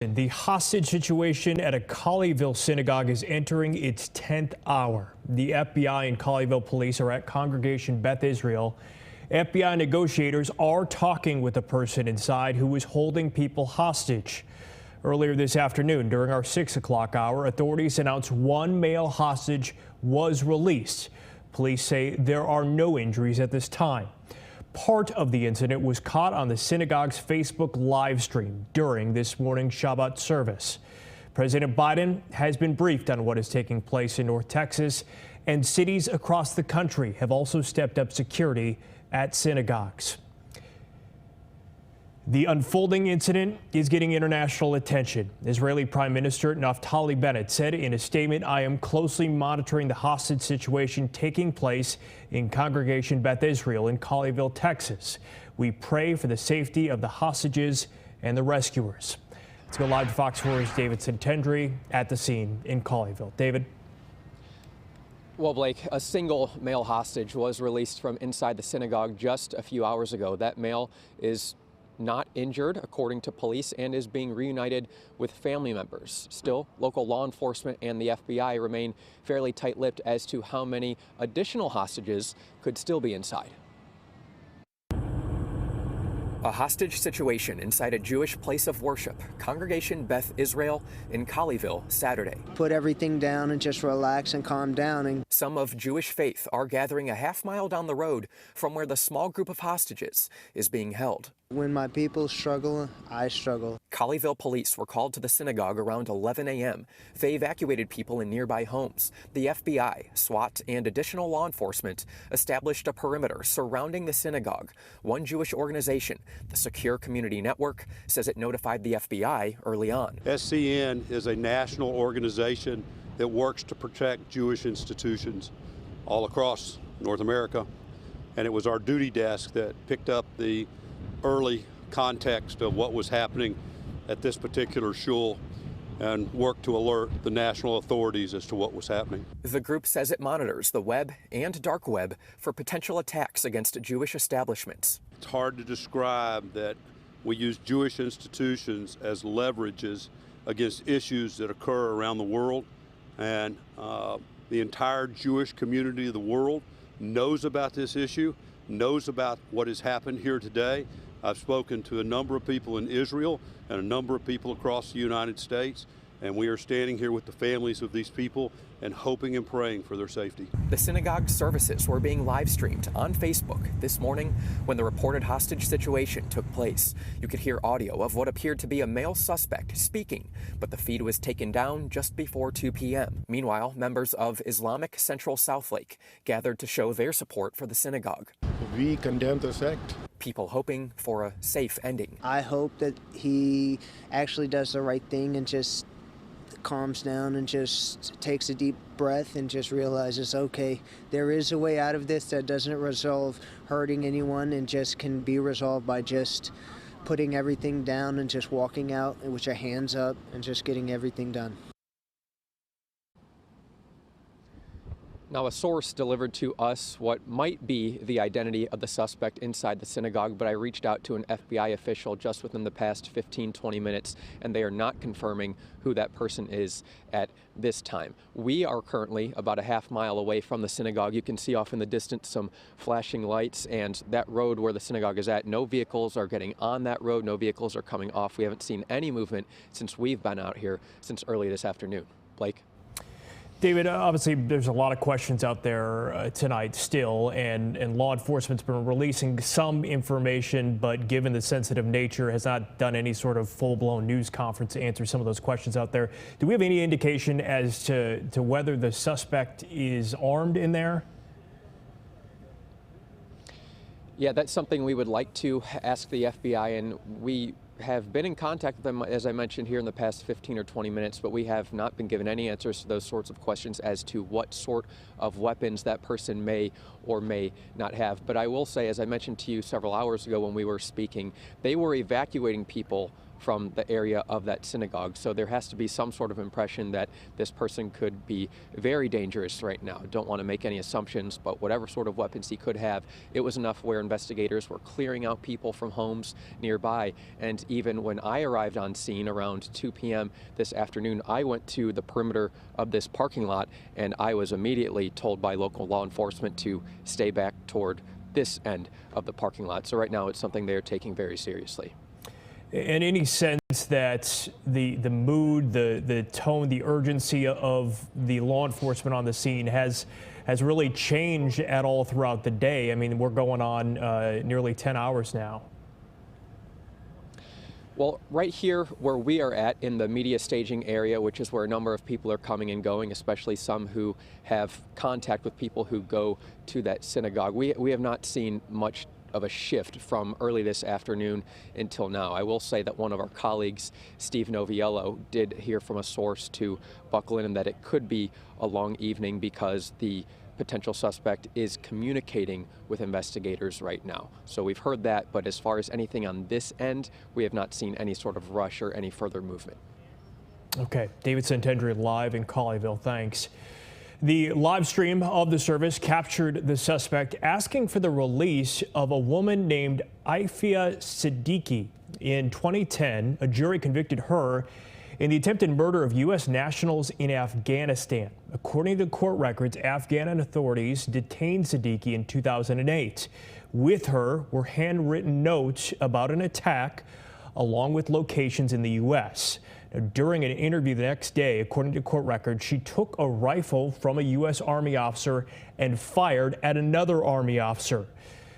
The hostage situation at a Colleyville synagogue is entering its 10th hour. The FBI and Colleyville police are at Congregation Beth Israel. FBI negotiators are talking with the person inside who is holding people hostage. Earlier this afternoon, during our 6 o'clock hour, authorities announced one male hostage was released. Police say there are no injuries at this time. Part of the incident was caught on the synagogue's Facebook live stream during this morning's Shabbat service. President Biden has been briefed on what is taking place in North Texas, and cities across the country have also stepped up security at synagogues. The unfolding incident is getting international attention. Israeli Prime Minister Naftali Bennett said in a statement, "I am closely monitoring the hostage situation taking place in Congregation Beth Israel in Colleyville, Texas. We pray for the safety of the hostages and the rescuers." Let's go live to Fox 4's David Santendry at the scene in Colleyville. David. Well, Blake, a single male hostage was released from inside the synagogue just a few hours ago. That male is not injured, according to police, and is being reunited with family members. Still, local law enforcement and the FBI remain fairly tight-lipped as to how many additional hostages could still be inside. A hostage situation inside a Jewish place of worship, Congregation Beth Israel in Colleyville, Saturday. Put everything down and just relax and calm down. Some of Jewish faith are gathering a half-mile down the road from where the small group of hostages is being held. When my people struggle, I struggle. Colleyville police were called to the synagogue around 11 a.m. They evacuated people in nearby homes. The FBI, SWAT, and additional law enforcement established a perimeter surrounding the synagogue. One Jewish organization, the Secure Community Network, says it notified the FBI early on. SCN is a national organization that works to protect Jewish institutions all across North America. And it was our duty desk that picked up the early context of what was happening at this particular shul and worked to alert the national authorities as to what was happening. The group says it monitors the web and dark web for potential attacks against Jewish establishments. It's hard to describe that we use Jewish institutions as leverages against issues that occur around the world, and the entire Jewish community of the world knows about this issue, knows about what has happened here today. I've spoken to a number of people in Israel and a number of people across the United States, and we are standing here with the families of these people and hoping and praying for their safety. The synagogue services were being live streamed on Facebook this morning when the reported hostage situation took place. You could hear audio of what appeared to be a male suspect speaking, but the feed was taken down just before 2 p.m. Meanwhile, members of Islamic Central Southlake gathered to show their support for the synagogue. We condemn this act. People hoping for a safe ending. I hope that he actually does the right thing and just calms down and just takes a deep breath and just realizes, okay, there is a way out of this that doesn't resolve hurting anyone and just can be resolved by just putting everything down and just walking out with your hands up and just getting everything done. Now, a source delivered to us what might be the identity of the suspect inside the synagogue, but I reached out to an FBI official just within the past 15-20 minutes, and they are not confirming who that person is at this time. We are currently about a half mile away from the synagogue. You can see off in the distance some flashing lights, and that road where the synagogue is at, no vehicles are getting on that road, no vehicles are coming off. We haven't seen any movement since we've been out here since early this afternoon. Blake? David, obviously there's a lot of questions out there tonight still, and law enforcement's been releasing some information, but given the sensitive nature, has not done any sort of full-blown news conference to answer some of those questions out there. Do we have any indication as to whether the suspect is armed in there? Yeah, that's something we would like to ask the FBI, and we have been in contact with them, as I mentioned, here in the past 15 or 20 minutes, but we have not been given any answers to those sorts of questions as to what sort of weapons that person may or may not have. But I will say, as I mentioned to you several hours ago when we were speaking, they were evacuating people from the area of that synagogue. So there has to be some sort of impression that this person could be very dangerous right now. Don't want to make any assumptions, but whatever sort of weapons he could have, it was enough where investigators were clearing out people from homes nearby. And even when I arrived on scene around 2 p.m. this afternoon, I went to the perimeter of this parking lot, and I was immediately told by local law enforcement to stay back toward this end of the parking lot. So right now it's something they're taking very seriously. And any sense that the mood, the tone, the urgency of the law enforcement on the scene has really changed at all throughout the day? I mean, we're going on nearly 10 hours now. Well, right here where we are at in the media staging area, which is where a number of people are coming and going, especially some who have contact with people who go to that synagogue, we have not seen much of a shift from early this afternoon until now. I will say that one of our colleagues, Steve Noviello, did hear from a source to buckle in that it could be a long evening because the potential suspect is communicating with investigators right now. So we've heard that, but as far as anything on this end, we have not seen any sort of rush or any further movement. Okay, David Santendria live in Colleyville, thanks. The live stream of the service captured the suspect asking for the release of a woman named Aifia Siddiqui. In 2010, a jury convicted her in the attempted murder of U.S. nationals in Afghanistan. According to court records, Afghan authorities detained Siddiqui in 2008. With her were handwritten notes about an attack, along with locations in the U.S. Now, during an interview the next day, according to court records, she took a rifle from a U.S. Army officer and fired at another Army officer.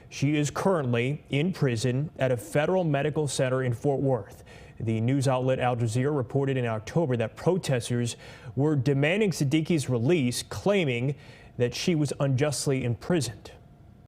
She is currently in prison at a federal medical center in Fort Worth. The news outlet Al Jazeera reported in October that protesters were demanding Siddiqui's release, claiming that she was unjustly imprisoned.